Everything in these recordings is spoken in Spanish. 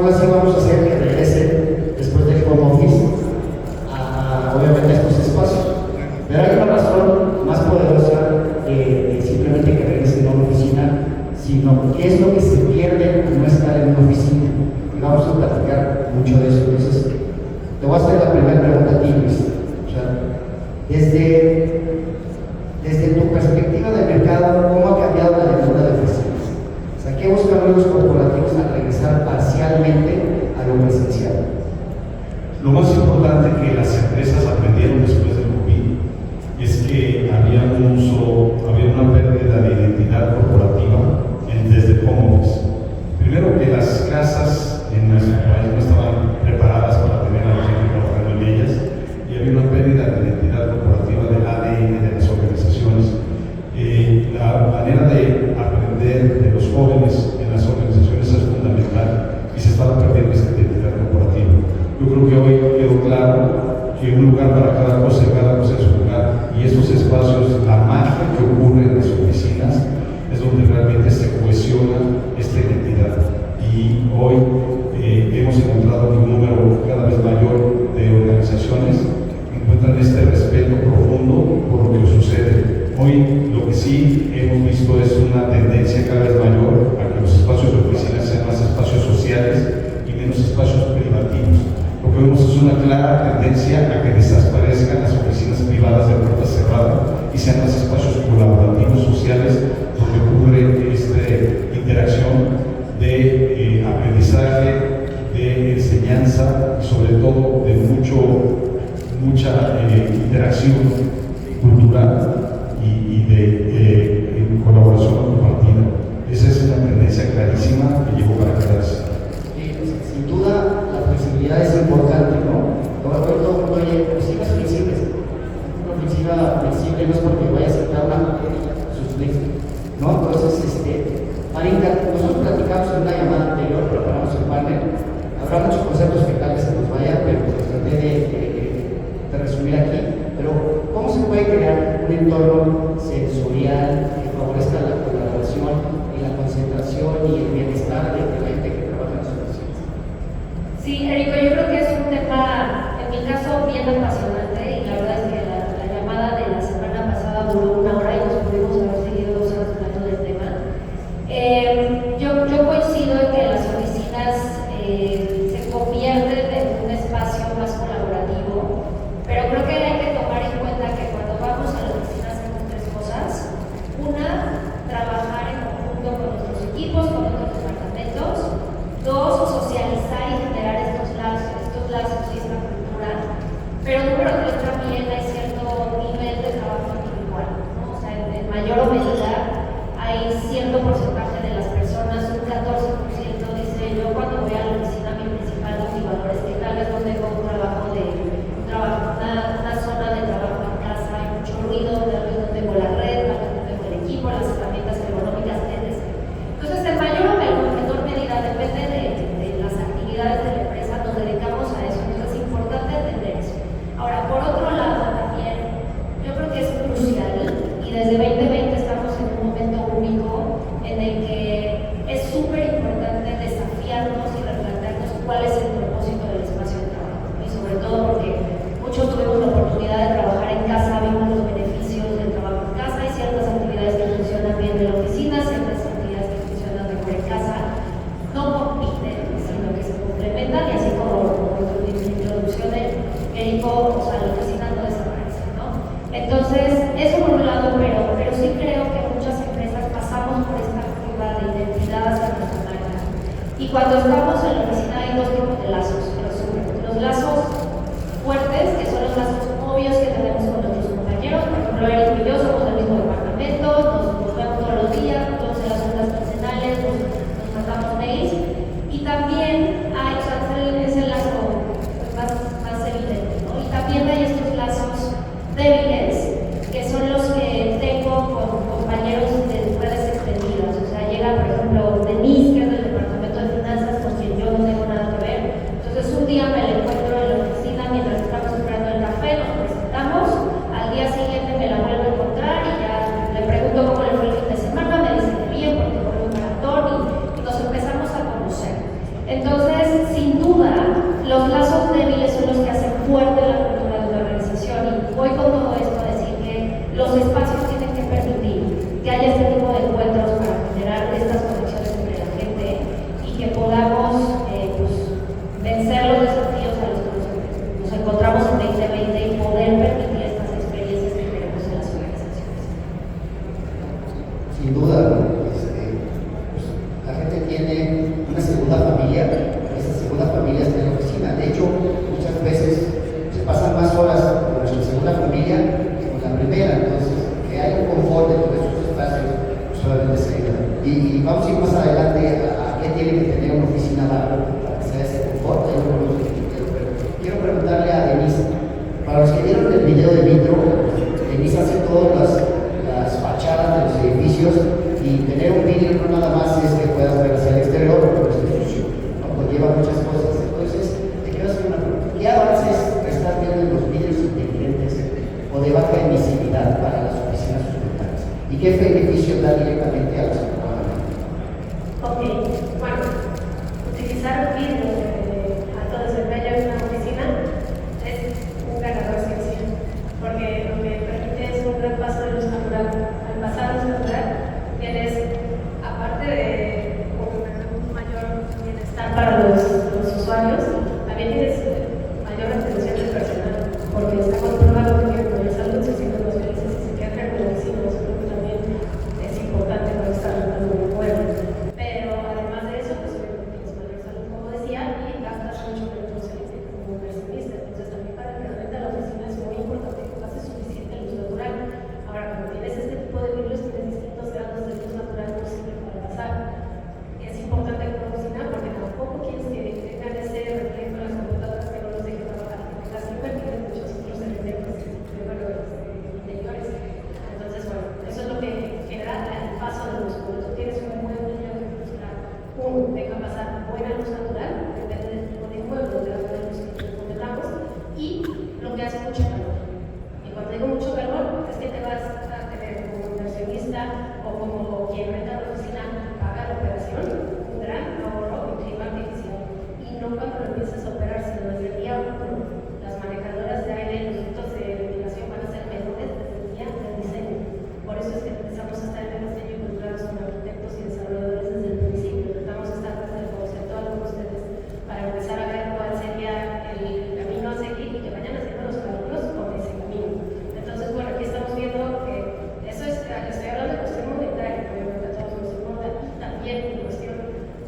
aún así vamos a hacer que regrese después del home office obviamente a estos espacios. Pero hay una razón más poderosa que simplemente que regresen a una oficina, sino qué es lo que se pierde al no estar en una oficina. Y vamos a platicar mucho de eso. Entonces, te voy a hacer la primera pregunta a ti, Luis. O sea, desde tu perspectiva de mercado, ¿cómo ha cambiado la demanda de oficinas? O sea, ¿qué buscan los corporativos al regresar parcialmente a lo presencial? Lo más importante que las empresas aprendieron después del COVID es que había una pérdida de identidad corporativa desde el home office. Primero, que las casas en nuestro país no estaban preparadas para tener a la gente trabajando en ellas, y había una pérdida de identidad corporativa del ADN de las organizaciones. La manera de aprender de los jóvenes en las organizaciones es fundamental y se estaba perdiendo esta identidad corporativa. Yo creo que hoy quedó claro que un lugar para cada cosa es un lugar, y esos espacios, la magia que ocurre en las oficinas es donde realmente se cohesiona esta identidad. Y hoy hemos encontrado un número cada vez mayor de organizaciones que encuentran este respeto profundo por lo que sucede. Hoy lo que sí hemos visto es una tendencia cada vez mayor a que los espacios de oficinas sean más espacios sociales y menos espacios privativos. Lo que vemos es una clara tendencia a que desaparezcan las oficinas privadas de puerta cerrada y sean más espacios colaborativos sociales donde ocurre esta interacción de aprendizaje, de enseñanza y sobre todo de mucha interacción cultural y de colaboración compartida. Esa es una tendencia clarísima que llegó para quedarse. Sin duda, la flexibilidad es importante, ¿no? Todo el mundo, oye, oficinas flexibles. Una oficina flexible no es porque vaya a aceptar una materia, sus flexibles, ¿no? Entonces, Marita, nosotros platicamos en una llamada anterior, preparamos el panel. Habrá muchos conceptos que tal vez se nos vayan, pero traté de resumir aquí. Pero, ¿cómo se puede crear un entorno sensorial que favorezca la colaboración y la concentración y el bienestar de la gente que trabaja en las oficinas? Sí, Érico, yo creo que es un tema, en mi caso, bien apasionante, y la verdad es que la llamada de la semana pasada duró 1 hora y nos pudimos haber seguido 2 horas hablando del tema. Yo coincido en que las oficinas se convierten en un espacio más colaborativo, pero creo que hay que tomar en cuenta que cuando vamos a la oficina hacemos 3 cosas. Una, trabajar en conjunto con nuestros equipos, con otros departamentos. 2, socializar y generar estos lazos y esta cultura. Pero número 3, también hay cierto nivel de trabajo individual, ¿no? O sea, en mayor o medida hay cierto porcentaje de las personas, un 14% dice: yo cuando voy a la oficina mi principal motivador es que tal vez no tengo una zona de trabajo en casa, hay mucho ruido, tal vez no tengo la red, tal vez no tengo el equipo, las herramientas económicas, etc. Entonces, en mayor o menor medida, depende de las actividades de la empresa, nos dedicamos a eso. Entonces, es importante entender eso. Ahora, por otro los lazos débiles son los que hacen fuerte la cultura de una organización. Y voy con todo esto a decir que los espacios tienen que permitir que haya este tipo de encuentros para generar estas conexiones entre la gente y que podamos pues, vencer los desafíos a los que nos encontramos en 2020 y poder permitir estas experiencias que queremos en las organizaciones. Sin duda, pues, la gente tiene una segunda familia, esa segunda familia está en la oficina. De hecho, muchas veces se pasan más horas con nuestra segunda familia que con la primera, entonces que hay un confort dentro de esos espacios solamente se ayuda. Y vamos a ir más adelante a qué tiene que tener una oficina para que sea ese confort. Pero quiero preguntarle a Denise, para los que vieron el video de Vitro, Denise hace todas las fachadas de los edificios y tener un vidrio no nada más es que puedas ver hacia el exterior, pero es sucio, ¿no? Pues lleva muchas cosas. Entonces, te quiero hacer una pregunta. ¿Qué avances estás viendo en los vidrios inteligentes o de baja emisividad para las oficinas sustentables? ¿Y qué beneficio da directamente a los trabajadores? Ok, bueno, utilizar vidrios de alto desempeño en una oficina es un ganador sencillo, porque lo que permite es un gran paso de luz natural. Al pasar luz natural, tienes, aparte de un mayor bienestar para los usuarios, también tienes mayor retención del personal, porque está comprobado que con esa luz se sienten los felices y se quedan agradecidos. También es importante para estar dando un juego. Pero además de eso, pues obviamente tienes mayor salud, como decía, y gastas mucho menos como inversionista. Entonces también para el que renta la oficina es muy importante que pase suficiente luz natural. Ahora, cuando tienes este tipo de vidrios, tienes distintos grados de luz natural posible para pasar. Es importante en una oficina porque tampoco quieres que tengan ese reflejo en las computadoras que no los dejen trabajar, que tengas que invertir en muchos otros elementos de valores interiores. Entonces, bueno, eso es lo que genera el paso de luz. Cuando tú tienes un buen línea de luz, deja pasar buena luz natural, depende del tipo de juego, de la luz que implementamos, y lo que hace mucho calor. Y cuando digo mucho calor, es que te vas a tener como inversionista o como quien renta la oficina, paga la operación, un gran ahorro en clima artificial. Y no cuando lo empiezas a operar, sino desde el día 1. Las manejadoras de aire y los ductos de ventilación van a ser mejores desde el día del diseño. Por eso es que empezamos a estar en el diseño involucrados con arquitectos y desarrolladores desde el principio. Tratamos de estar desde el conceptual con ustedes para empezar a ver cuál sería el camino a seguir y que vayan haciendo los cálculos con ese camino. Entonces, bueno, aquí estamos viendo que eso es, estoy hablando de cuestión monetaria, obviamente a todos nos importa, y también en cuestión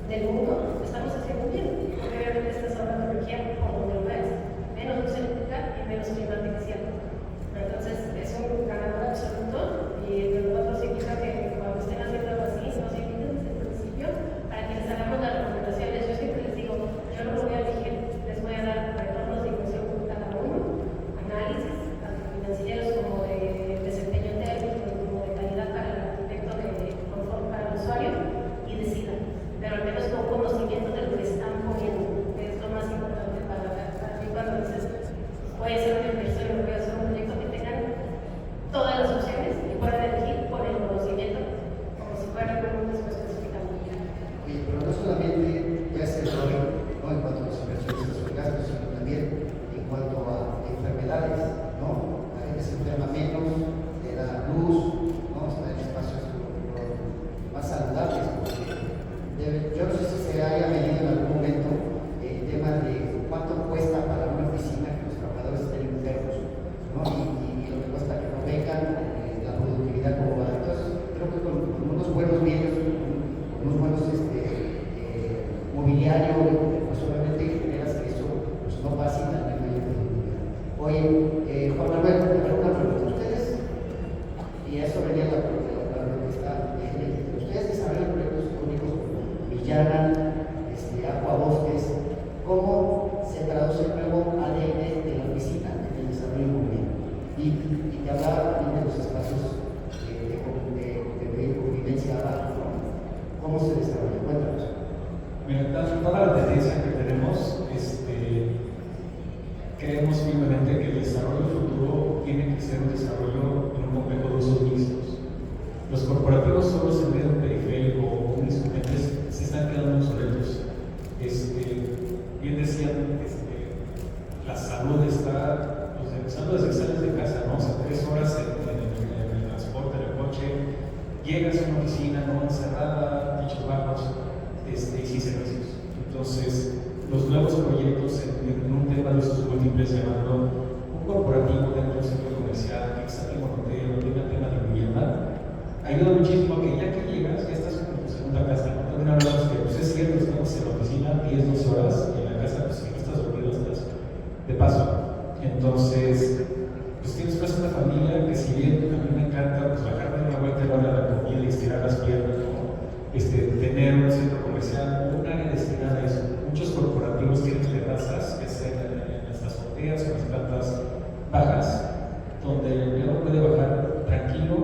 del mundo, estamos haciendo bien, porque obviamente estás hablando de energía por donde lo ves, menos luz eléctrica y menos clima artificial. Entonces, es un ganador absoluto y de nosotros significa que cuando estén haciendo algo así, nos inviten desde el principio para que les hagamos las recomendaciones. Yo siempre les digo, yo no lo voy a elegir, les voy a dar retornos de inversión por cada uno, análisis, tanto financieros como de desempeño técnico, como de calidad para el arquitecto, de confort para el usuario, y decidan. Pero al menos con conocimiento de lo que están poniendo, que es lo más importante para mí cuando dices, voy a hacer una inversión, voy a hacer un proyecto, que tengan todas las opciones y puedan elegir por el conocimiento, como si fuera un después específicamente. Oye, pero no solamente ya se lo ¿no? En cuanto a los inversionistas o gastos, sino también en cuanto a enfermedades, ¿no? La gente se enferma menos, le da luz, ¿no? Está en espacios más saludables. Yo no sé si se haya medido en algún momento el tema de cuánto cuesta para una oficina que los trabajadores estén enfermos, ¿no? Y lo que cuesta que no vengan, la productividad como va. Entonces, creo que con unos buenos medios, con unos buenos mobiliario, pues obviamente generas que eso pues, no pase y también haya productividad. Oye, Juan Manuel, una pregunta. Ustedes, y a eso venía la pregunta que está ustedes desarrollan proyectos públicos como Villana, Agua Bosques, ¿cómo se traduce el nuevo ADN de la oficina en el desarrollo inmobiliario? Y te hablaba también de los espacios de convivencia abajo, ¿no? ¿Cómo se desarrolla? Cuéntanos. Mira, toda la tendencia que tenemos, creemos firmemente que el desarrollo futuro tiene que ser un desarrollo en un complejo de usos mixtos. Los corporativos solo en medio periférico o instrumentos se están quedando obsoletos. Bien decían la salud está, pues, empezando desde que sales de casa, ¿no? O sea, 3 horas en el transporte, en el coche, llegas a una oficina, ¿no? Encerrada, dichos bajos, y sin servicios. Entonces, los nuevos proyectos en un tema de usos múltiples, llamando un corporativo dentro del centro comercial, que está en un hotel, tenga tema de vivienda, ayuda muchísimo a que ya que llegas, ya estás en tu segunda casa. ¿No? También hablamos que, pues es cierto, estamos en la oficina 10, 12 horas, y en la casa, pues si no estás dormido, estás de paso. Entonces, pues tienes una familia que, si bien a mí me encanta pues bajar de una vuelta a la hora de la comida y estirar las piernas, ¿no? Tener un centro comercial, un área destinada a eso. Muchos corporativos tienen terrazas, que sea en las azoteas o en las plantas bajas, donde el empleado puede bajar tranquilo,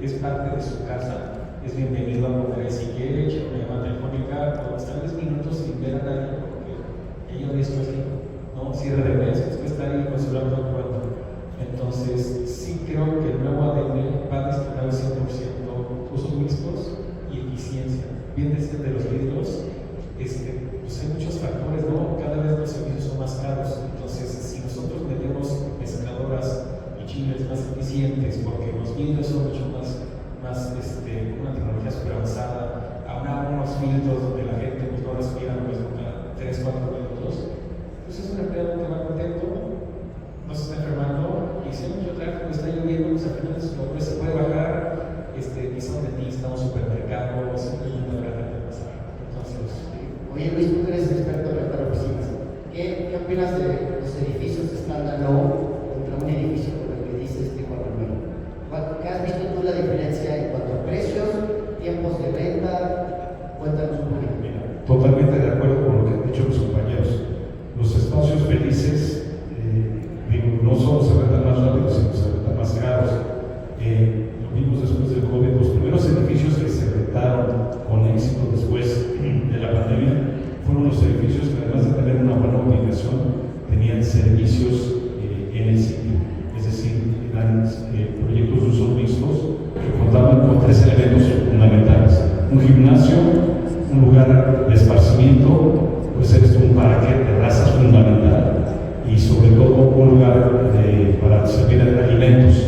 es parte de su casa, es bienvenido a comer si quiere, echar una llamada telefónica, o estar 10 minutos sin ver a nadie, porque ella ve esto así, ¿no? Cierre de mes, después está ahí con su laptop jugando. Entonces, sí creo que el nuevo ADN va destinado al 100% usos mixtos y eficiencia. Bien decían de los vidrios, pues hay muchos factores, ¿no? Cada vez los servicios son más caros. Entonces, si nosotros metemos mezcladoras y chiles más eficientes, porque los vidrios son mucho más una tecnología super avanzada, unos filtros donde la gente pues, no respira pues, cada 3-4 minutos, pues es un empleado que va contento, no se está enfermando, y si hay mucho tráfico, está lloviendo, pues al final se puede bajar, quizá un dentista, un supermercado, simplemente la verdad de pasar. Entonces, oye Luis, tú que eres experto en rentar oficinas, ¿qué opinas de los edificios estándar contra un edificio como el que dice Juan Manuel? ¿Qué has visto tú la diferencia en cuanto a precios, tiempos de venta? Cuéntanos un poquito. Totalmente de acuerdo con lo que han dicho mis compañeros. Los espacios felices, no solo se rentan más rápido, sino se rentan más caros. Lo vimos después del COVID. Los primeros edificios que se rentaron con éxito después de la pandemia fueron los edificios que, además de tener una buena ubicación, tenían servicios en el sitio. Es decir, eran proyectos de usos mixtos que contaban con 3 elementos fundamentales: un gimnasio, un lugar de esparcimiento, puede ser un parque, terrazas fundamental, y sobre todo un lugar para servir alimentos.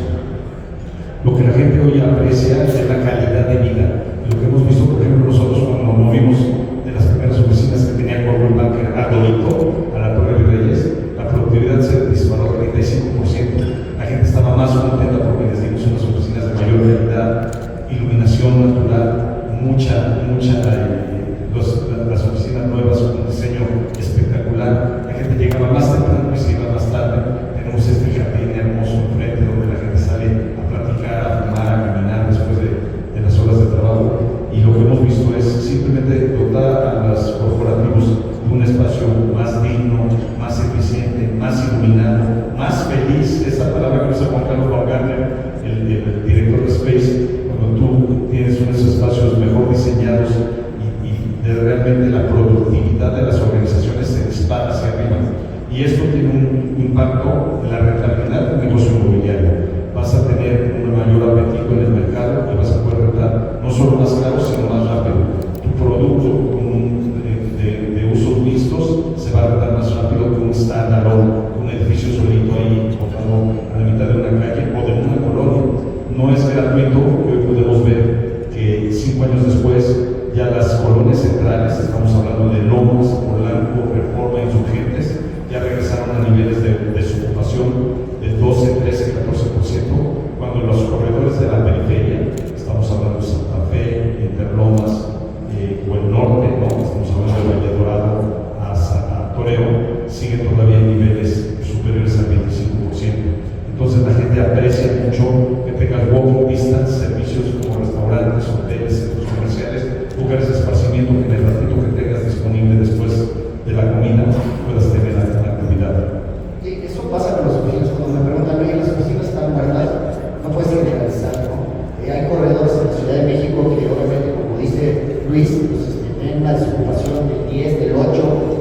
Lo que la gente hoy aprecia es la calidad de vida. Lo que hemos visto, por ejemplo, nosotros cuando movimos de las primeras oficinas que tenía Coldwell Banker a Dorito, a la Torre de Reyes, la productividad se disparó 35%. La gente estaba más contenta porque les dimos unas oficinas de mayor calidad, iluminación natural, las oficinas nuevas con un diseño espectacular. La gente llegaba más temprano y se iba más tarde. Tenemos este jardín hermoso enfrente donde la gente sale a platicar, a fumar, a caminar después de las horas de trabajo. Y lo que hemos visto es simplemente dotar a los corporativos de un espacio más digno, más eficiente, más iluminado, más feliz. Esa palabra que usa Juan Carlos Baumgartner, el director de Space, cuando tú tienes unos espacios mejor diseñados y realmente la productividad de las organizaciones se dispara hacia arriba. Y esto tiene un impacto en la rentabilidad del negocio inmobiliario. Vas a tener un mayor apetito en el mercado y vas a poder rentar no solo más caro, sino más rápido. Tu producto de usos mixtos se va a rentar más rápido que un standalone, un edificio solito ahí, a la mitad de una calle o de una colonia. No es gratuito, que hoy podemos ver que 5 años después ya las colonias centrales, estamos hablando de Lomas, Polanco, Reforma, Insurgentes, ya regresaron a niveles de desocupación del 12, 13, 14%, cuando en los corredores de la periferia, estamos hablando de Santa Fe, Interlomas, o el norte, ¿no? Estamos hablando de Valle Dorado a Toreo, siguen todavía en niveles superiores al 25%. Entonces la gente aprecia mucho que tengas walking distance, servicios como restaurantes, hoteles, centros comerciales, lugares de esparcimiento, que en el ratito que tengas disponible después de la comida puedas tener la actividad. Sí, eso pasa con las oficinas. Cuando me preguntan, oye, las oficinas están muertas, no puedes generalizar, ¿no? Hay corredores en la Ciudad de México que, obviamente, como dice Luis, pues, tienen una desocupación del 10, del 8,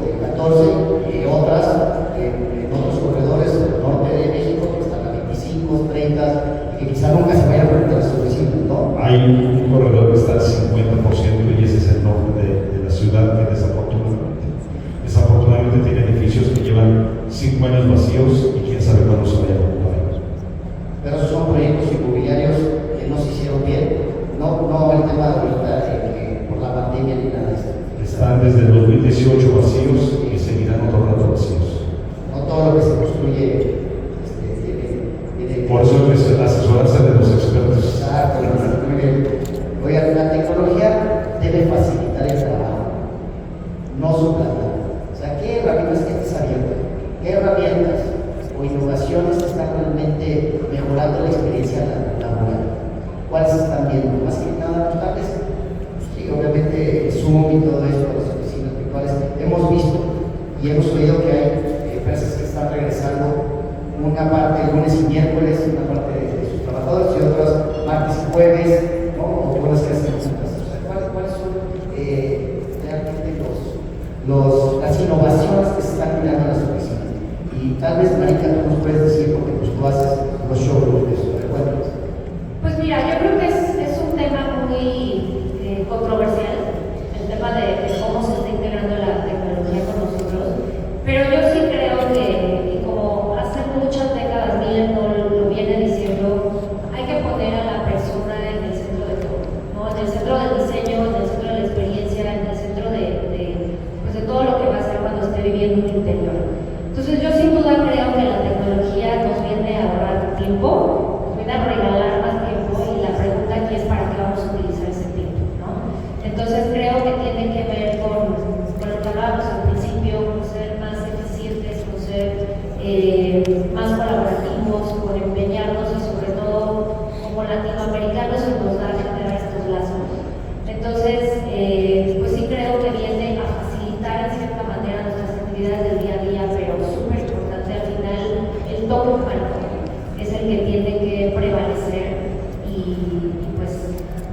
del 14, y otras en otros corredores del norte de México que están a 25, 30, y que quizá nunca se vayan a poner las oficinas, ¿no? Hay un corredor que está al 50% y ese es el norte de la ciudad, que desafortunadamente tiene edificios que llevan 5 años vacíos y quién sabe cuándo se vayan a ocupar. Pero esos son proyectos inmobiliarios que no se hicieron bien, no el tema de ahorita por la pandemia ni nada de esto. Están desde el 2018 vacíos y seguirán otro rato vacíos. No todo lo que se construye tiene Por eso es asesorarse de los expertos. exacto, muy bien. Oigan, la tecnología debe facilitar el trabajo, no suplantar. O sea, ¿qué herramientas tienes abiertas? ¿Qué herramientas o innovaciones están realmente mejorando la experiencia laboral? ¿Cuáles están viendo? Más que nada, tal vez, sí, obviamente Zoom y todo esto, las oficinas virtuales, hemos visto y hemos oído que hay empresas que están regresando una parte lunes y miércoles, una parte de sus trabajadores y otras martes y jueves, ¿no? O todas las que hacen juntas. O sea, ¿cuáles son realmente las innovaciones que se están creando en las oficinas? Y tal vez, Marica, tú nos puedes decir, porque pues, tú haces los showrooms de eso. Cuéntanos. Pues mira, yo creo que es un tema muy controversial, el tema de cómo se está integrando la tecnología con nosotros, pero yo sí creo que, y como hace muchas décadas Millennial lo viene diciendo, hay que poner a la persona en el centro de todo, ¿no? En el centro del diseño, en el centro de la experiencia, en el centro pues de todo lo que va a ser cuando esté viviendo un interior. Entonces yo sin duda creo que la tecnología nos viene a ahorrar tiempo, nos viene a regalar más tiempo, y la pregunta aquí es para qué vamos a utilizar ese tiempo, ¿no? Entonces creo que tiene que ver con lo que hablábamos al principio, con ser más eficientes, con ser más colaborativos, con empeñarnos y sobre todo como latinoamericanos se nos da a generar estos lazos. Entonces, pues sí creo que viene a facilitar en cierta manera nuestras actividades del día a día, pero súper importante al final el toque humano es el que tiene que prevalecer y pues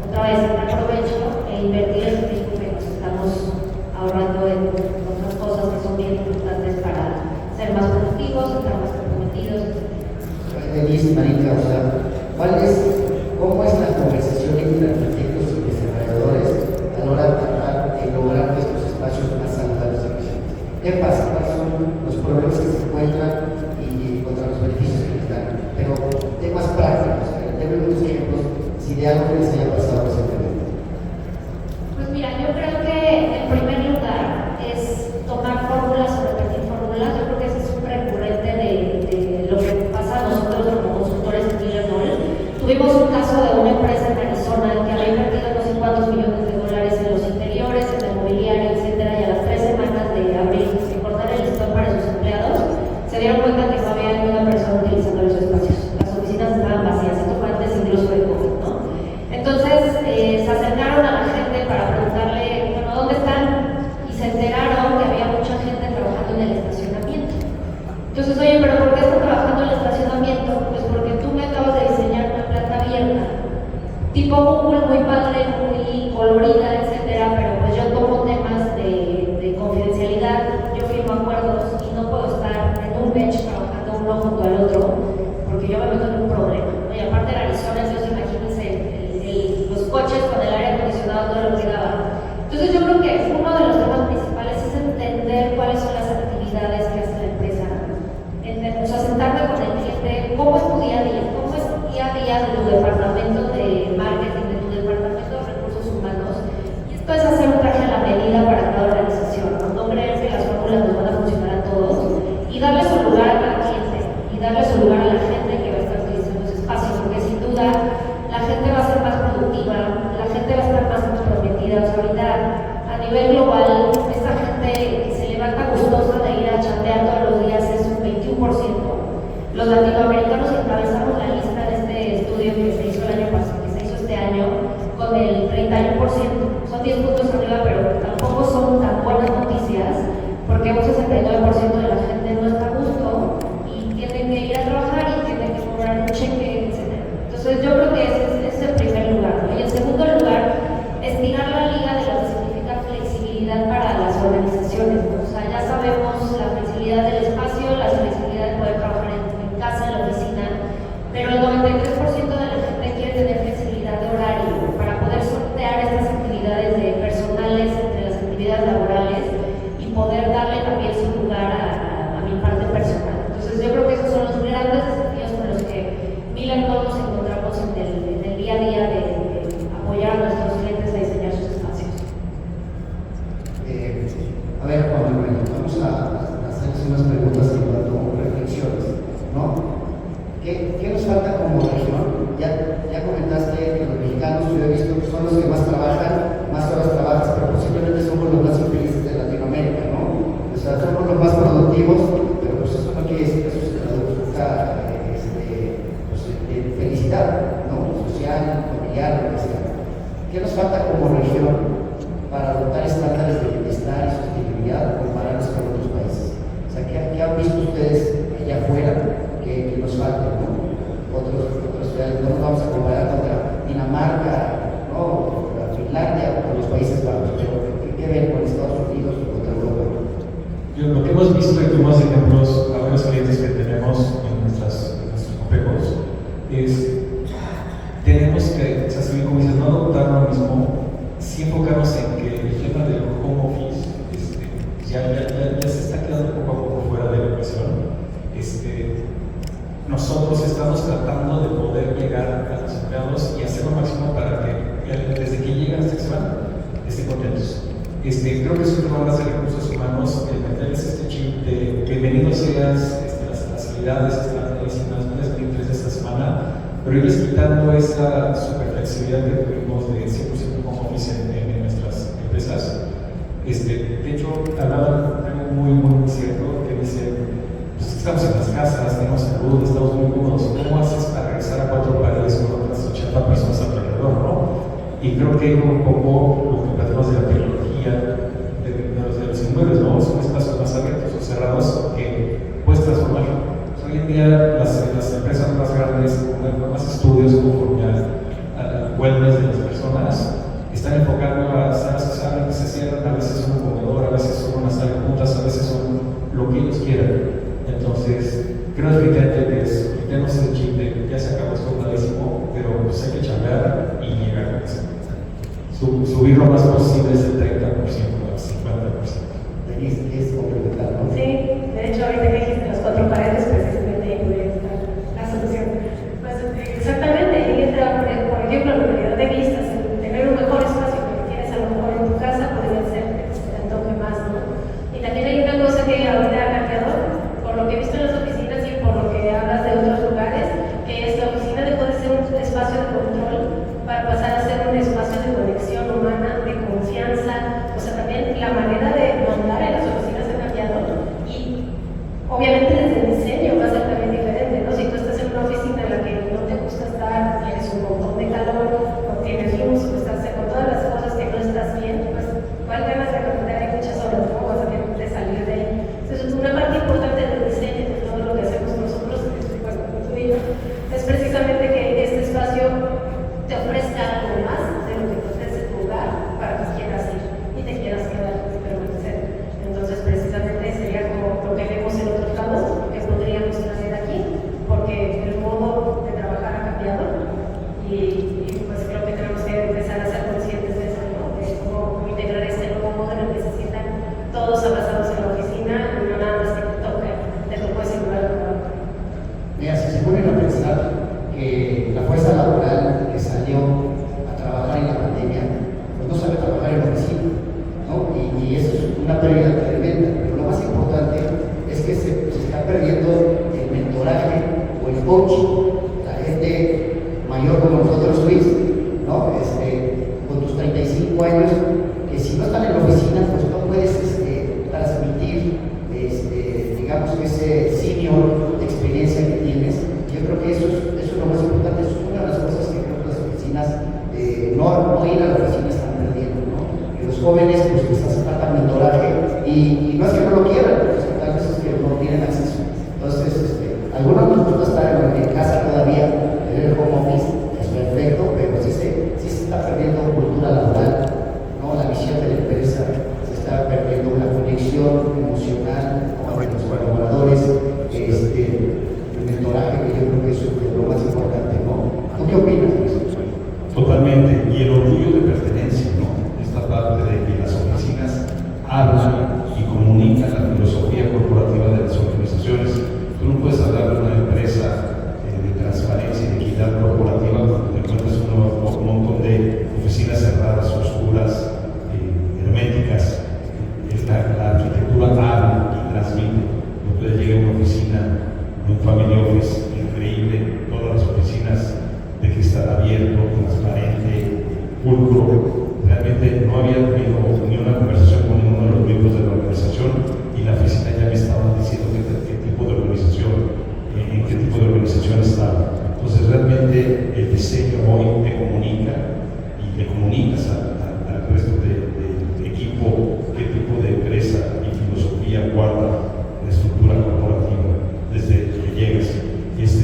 otra vez sacar provecho e invertir el tiempo que nos estamos ahorrando en otras cosas que son bien importantes para ser más productivos, estar más comprometidos. Denise, Marica, o sea, ¿cómo es la conversación entre arquitectos y desarrolladores a la hora de tratar de lograr estos espacios más saludables de crecimiento? ¿Qué pasa? ¿Cuáles son los problemas que se encuentran y contra los beneficios que les dan? Pero temas prácticos, denme unos ejemplos si de algo que les haya pasado recientemente. Pues mira, yo creo que en primer lugar es tomar fórmulas o repetir fórmulas. Yo creo que ese es un recurrente de lo que pasa a nosotros como consultores de Millennial. Tuvimos un caso de una empresa en Arizona que había invertido no sé cuántos millones de dólares en los interiores, en el mobiliario, etcétera, y a las 3 semanas de abrir y cortar el listón para sus empleados, se dieron cuenta que no había ninguna persona utilizando los espacios. Las oficinas estaban vacías, esto fue antes incluso de COVID, ¿no? Entonces se acercaron a la gente para preguntarle, bueno, ¿dónde están? Y se enteraron que había mucha gente trabajando en el estacionamiento. Entonces, oye, ¿pero por qué están trabajando en el estacionamiento? Pues porque tú me acabas de diseñar una planta abierta, tipo Google, muy padre, muy colorida, etcétera, pero pues yo tomo temas de confidencialidad, yo firmo acuerdos y no puedo estar en un bench trabajando uno junto al otro, porque yo me meto en un problema, ¿no? Y aparte en Arizona, entonces imagínense los coches con el aire acondicionado, todo lo que daba. Entonces yo creo que uno de los temas principales es entender cuáles son las actividades que hace la empresa, o sea, sentarme con el cliente, cómo es tu día a día, cómo es tu día a día de tu departamento de marketing, de tu departamento de recursos humanos. Y esto es hacer un traje a la medida para cada organización, no creer que las fórmulas nos van a funcionar a todos y darle su lugar a cada cliente y darle su lugar a la gente que va a estar utilizando ese espacio, porque sin duda la gente va a ser más productiva, la gente va a estar más comprometida. O sea, ahorita a nivel global, esta gente que se levanta gustosa de ir a chambear todos los días es un 21%. Los latinoamericanos encabezamos la lista de este estudio que se hizo el año pasado, que se hizo este año, con el 31%. Son 10 puntos arriba, pero tampoco son tan buenas noticias, porque un 69% de la gente no está a gusto y tienen que ir a trabajar y tienen que cobrar un cheque, etc. Entonces yo creo que ese es el primer lugar, ¿no? Y en segundo lugar, estirar la liga de lo que significa flexibilidad para las organizaciones, ¿no? O sea, ya sabemos la flexibilidad del espacio, la flexibilidad de poder trabajar en casa, en la oficina, pero el 93% de la gente quiere tener flexibilidad de horario para poder sortear estas actividades personales entre las actividades laborales y poder darle también su lugar a mi parte personal. motivos, pero pues eso no quiere decir que eso se traduzca pues, en felicidad, ¿no? Social, familiar, lo que sea. ¿Qué nos falta como región para adoptar estándares de bienestar y sostenibilidad comparados con otros países? O sea, ¿qué han visto ustedes allá afuera que nos falta, ¿no? Otras ciudades, no nos vamos a comparar contra Dinamarca, ¿no? Contra Finlandia o con los Países Bajos, pero ¿qué ven con Estados Unidos o contra Europa? Lo que hemos visto y tuvimos ejemplos a varios clientes que tenemos en nuestros complejos es tenemos que, o sea, si como dices, no adoptar lo mismo, sí enfocarnos en que el tema del home office ya se está quedando poco a poco fuera de la ecuación. Nosotros estamos tratando de poder llegar a los empleados y hacer lo máximo para que desde que llegan hasta que se van estén contentos. Creo que es un trabajo de recursos humanos, el meterles este chip de bienvenidos seas, las habilidades, las buenas clientes de esta semana, pero irles quitando esa super flexibilidad que tuvimos de 100% home office en nuestras empresas. De hecho, hablaba algo muy cierto que dice, pues estamos en las casas, tenemos salud, estamos muy cómodos, ¿cómo haces para regresar a 4 paredes con otras 80 personas alrededor, no? Y creo que un poco lo que platicamos de la tecnología, de los inmuebles, ¿no? Son espacios más abiertos o cerrados que puedes transformar. Hoy en día las empresas más grandes, con más estudios conforme al wellness de las personas, están enfocando a salas que saben que se cierran, a veces son un comedor, a veces son una sala de juntas, a veces son lo que ellos quieran. Entonces, creo definitivamente que quitemos el chip de ya se acabó esto clarísimo, pero pues hay que chambear y llegar a eso. Subir lo más posible es el 30% al 50%. Denise, ¿quieres complementar, no? Sí, de hecho, ahorita que dijiste las 4 paredes, precisamente ahí podría estar la solución. Pues exactamente, y por ejemplo, la unidad de vistas, el tener un mejor espacio que tienes a lo mejor en tu casa, podría ser que te antoje más, ¿no? Y también hay una cosa que ahorita ha cambiado, por lo que he visto en las oficinas y por lo que hablas de otros lugares, que es la oficina dejó de ser un espacio de control para pasar a ser un espacio de conexión humana, de confianza. O sea, también la manera de mandar en las oficinas ha cambiado y obviamente desde el diseño va a ser también diferente, ¿no? Si tú estás en una oficina en la que no te gusta estar, tienes un montón de calor, no tienes luz, o estás con todas las cosas que no estás bien, pues igual ganas de recomendar hay muchas horas, ¿no? Vas a tener que salir de ahí. Entonces, una parte importante del diseño de todo lo que hacemos nosotros, bueno, tú y yo, es precisamente que este espacio te ofrezca algo más de lo que te ofrece tu lugar para que quieras ir y te quieras quedar y permanecer. Entonces, precisamente sería como lo que vemos en otros lados, que podríamos traer aquí, porque el modo de trabajar ha cambiado y pues creo que tenemos que empezar a ser conscientes de eso, ¿no? De cómo integrar este nuevo modo en el que se sientan todos abrazados en la oficina y no nada más que te tocó ese lugar. Mira, si se ponen a pensar que la fuerza laboral que salió a trabajar en la pandemia, pues no sabe trabajar en la oficina, ¿no? Y eso es una pérdida tremenda, pero lo más importante es que se está perdiendo el mentoraje o el coaching. La gente mayor como nosotros, Luis, ¿no? Con tus 35 años, que si no están en la oficina, pues no puedes transmitir, digamos, ese senior de experiencia que tienes. Yo creo que eso es lo más importante, es una de las cosas que creo que las oficinas, no ir a la oficina están perdiendo, ¿no? Y los jóvenes, pues quizás falta mentoraje, y no es que no lo quieran, pues tal vez es que no tienen acceso. Entonces, algunos nos gusta estar en casa todavía, en el home office, es perfecto, pero sí se está perdiendo cultura laboral, ¿no? La visión de la empresa, se está perdiendo una conexión emocional con los colaboradores, el mentoraje, que yo creo que eso es lo más importante, ¿no? ¿Tú qué opinas, Luis? Totalmente, y el orgullo de pertenencia, ¿no? Esta parte de que las oficinas hablan y comunican la filosofía corporativa de las organizaciones. Tú no puedes hablar de una empresa de transparencia y de equidad corporativa cuando te encuentras un montón de oficinas cerradas, oscuras, herméticas. La arquitectura habla y transmite. Entonces llega una oficina, un family office increíble, todas las oficinas de cristal abierto, transparente, pulcro. Realmente no había tenido ni una conversación con ninguno de los miembros de la organización y la oficina ya me estaba diciendo tercera y cuarta estructura corporativa desde que llegas.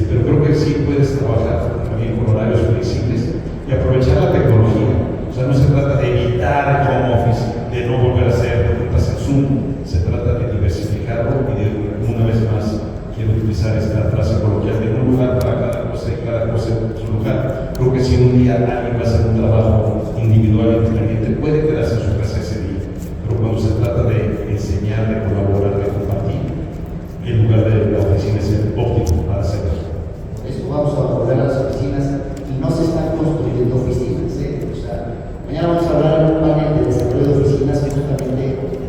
Pero creo que sí puedes trabajar también con horarios flexibles y aprovechar la tecnología. O sea, no se trata de evitar el home office, de no volver a hacer juntas en Zoom, se trata de diversificarlo y de, una vez más, quiero utilizar esta frase coloquial, de un lugar para cada cosa y cada cosa en su lugar. Creo que si un día alguien va a hacer un trabajo individual independiente, puede quedarse en su casa ese día, pero cuando se trata de enseñar, de colaborar, de compartir, el lugar de la oficina es el óptimo para hacerlo. Por eso vamos a volver a las oficinas y no se están construyendo oficinas, O sea, mañana vamos a hablar en un panel de desarrollo de oficinas, justamente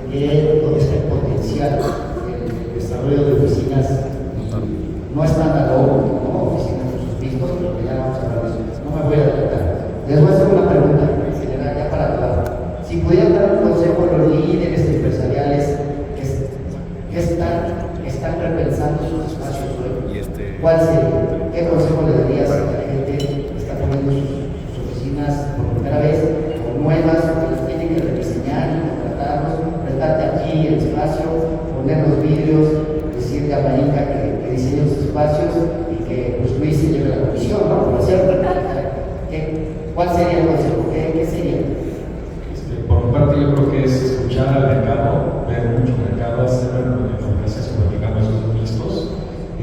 donde está el potencial del desarrollo de oficinas, no estándar, no oficinas con sus pistos, pero que ya vamos a hablar de eso. No me voy a adelantar. Les voy a hacer una pregunta general ya para acabar. Si pudieran dar un consejo a los líderes empresariales que están repensando sus espacios hoy, ¿cuál sería? ¿Qué consejo le darías a la gente que está poniendo sus oficinas por primera vez, o nuevas, o que las tienen que rediseñar y contratarlos, prestarte aquí el espacio, poner los vidrios, decirle a Marica que diseñe los espacios y que pues, Luis se lleve la comisión, ¿no? Por cierto, ¿cuál sería el consejo? ¿Qué sería? Por mi parte, yo creo que es escuchar al mercado, ver mucho mercado, hacer empresas como digamos esos listos,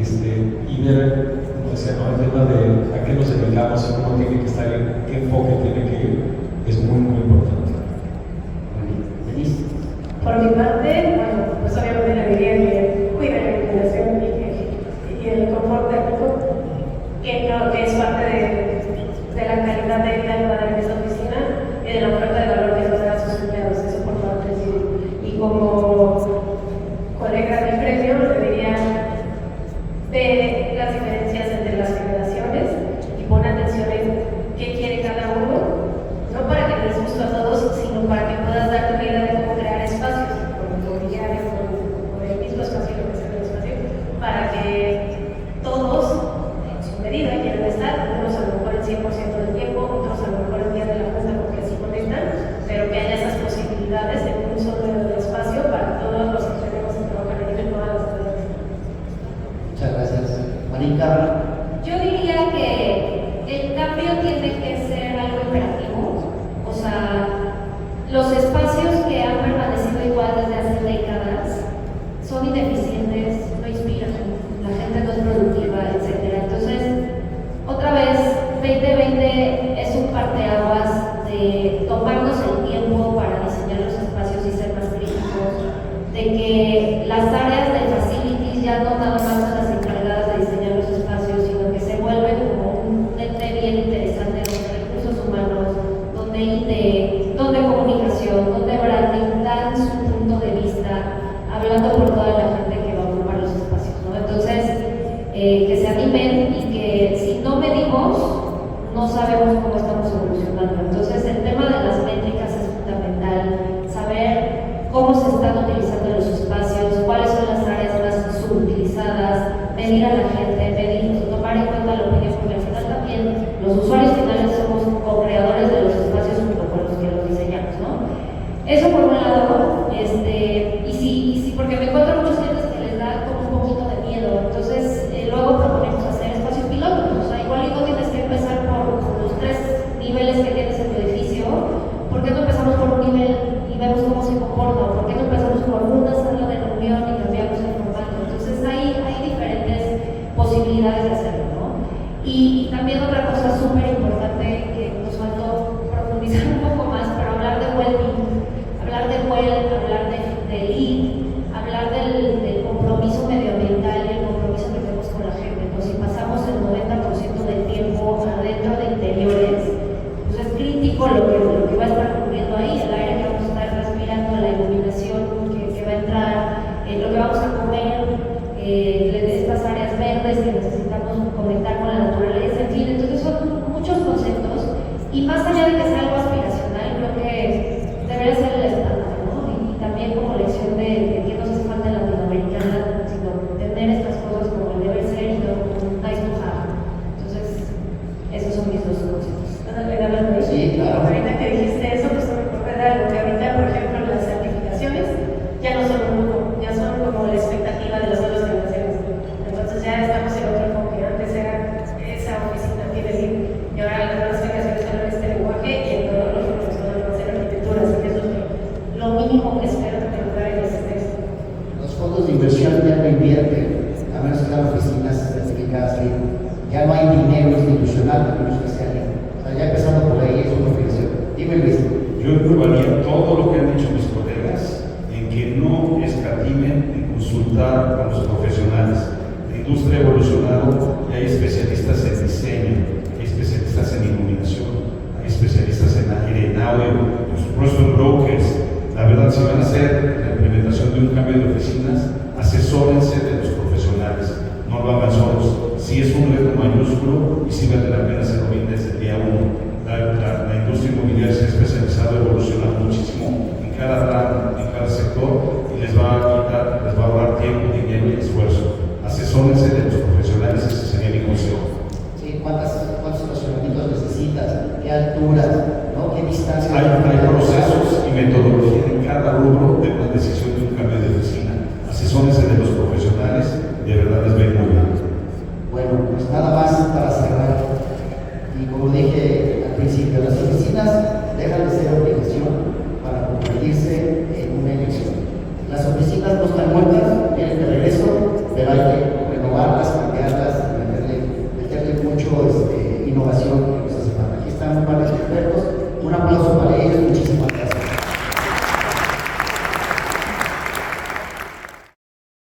y ver, como decía, ¿no? El tema de a qué nos dedicamos y cómo tiene que estar, qué enfoque tiene que ir, es muy, muy importante. Denise. Por mi parte, bueno, pues obviamente le diría que cuide la iluminación y el confort térmico, que creo que es parte de la calidad de vida que va a dar en esta oficina y de la oferta de valor que nos da a sus empleados. Eso por parte y como colega del gremio, le diría de las diferencias entre las generaciones y pon atención en qué quiere cada uno, no para que les guste a todos, sino para que puedas dar tu idea de cómo crear espacios, con mobiliario, con el mismo espacio, lo que sea el espacio, para que todos, en su medida, quieran estar, unos a lo mejor el 100% del tiempo, otros a lo mejor el día de la junta porque así conectan, pero que haya esas posibilidades de un solo espacio para todos los que tenemos que trabajar en todas las áreas. Muchas gracias. Marica. Yo diría que el cambio tiene que ser algo imperativo, o sea, los espacios que han permanecido igual desde hace décadas son ineficientes, no inspiran, la gente no es productiva, etc. Entonces, otra vez, 2020 es un parteaguas de tomarnos el tiempo para diseñar los espacios y ser más críticos, de que las áreas de facilities ya no nada más son las encargadas de diseñar los espacios, sino que se vuelven como un ente bien interesante donde recursos humanos, donde IT, donde comunicación, donde branding dan su punto de vista, hablando por toda la gente que va a ocupar los espacios, ¿no? Entonces, que se animen y que si no medimos, no sabemos cómo estamos evolucionando. Entonces, el tema de las métricas es fundamental, saber cómo se están utilizando los espacios, cuáles son las áreas más subutilizadas, medir a la gente, tomar en cuenta la opinión, porque al final también los usuarios finales somos co-creadores de los espacios junto con los que los diseñamos, ¿no? Eso por un lado, y sí, porque me encuentro muchos clientes que les da como un poquito de miedo, entonces luego proponemos hacer espacios pilotos, o sea, igual no tienes que empezar por los 3 niveles que tienes en tu edificio, ¿por qué no empezamos por un nivel y vemos cómo se comporta? ¿Por qué no empezamos por una sala de reunión y cambiamos el formato? Entonces hay diferentes posibilidades de hacerlo, ¿no? Y también otra cosa súper importante que nos faltó profundizar un poco más, pero hablar de well-being, hablar de hablar de lead, hablar del compromiso medioambiental y el compromiso que tenemos con la gente. Pues si pasamos el 90% del tiempo adentro de interiores, pues es crítico lo que va a estar ocurriendo ahí, el aire que vamos a estar respirando, la iluminación que va a entrar, lo que vamos a comer, estas áreas verdes que necesitamos conectar con la naturaleza, en fin, entonces son muchos conceptos y más allá de que sea algo aspiracional, creo que debería ser el estándar, ¿no? Y también como lección de que no se hace falta en latinoamericana, sino tener estas cosas como el deber ser y no como un nice to have. Entonces, esos son mis 2 consejos. Sí, claro. Ahorita que dijiste eso, pues me acordé de algo que ahorita, por ejemplo, las certificaciones ya no son un lujo, ya son de inversión ya no invierten, a menos que sean oficinas certificadas ahí. Ya no hay dinero institucional, a menos que sea ahí. O sea, ya empezando por ahí es una obligación. Dime, Luis. Yo englobaría todo lo que han dicho mis colegas en que no escatimen en consultar a los profesionales. La industria ha evolucionado y hay especialistas en diseño, hay especialistas en iluminación, hay especialistas en aire, en audio, por supuesto en brokers. La verdad, si van a hacer la implementación de un cambio de oficinas, asesórense de los profesionales, no lo hagan solos. Sí es un reto mayúsculo y sí vale la pena hacerlo bien desde el día 1. La industria inmobiliaria se ha especializado, evolucionado muchísimo en cada ramo, en cada sector, y les va a ahorrar tiempo, dinero y esfuerzo. Asesórense de los profesionales, ese sería mi consejo. Sí, ¿cuántos estacionamientos necesitas? ¿Qué alturas? ¿No? ¿Qué distancia? Hay procesos y metodología en cada rubro de una decisión de un cambio de oficina. Asesórense de los profesionales, de verdad les va a ir muy bien. Bueno, pues nada más para cerrar. Y como dije al principio, las oficinas dejan de ser obligación para convertirse en una elección. Las oficinas no están muertas,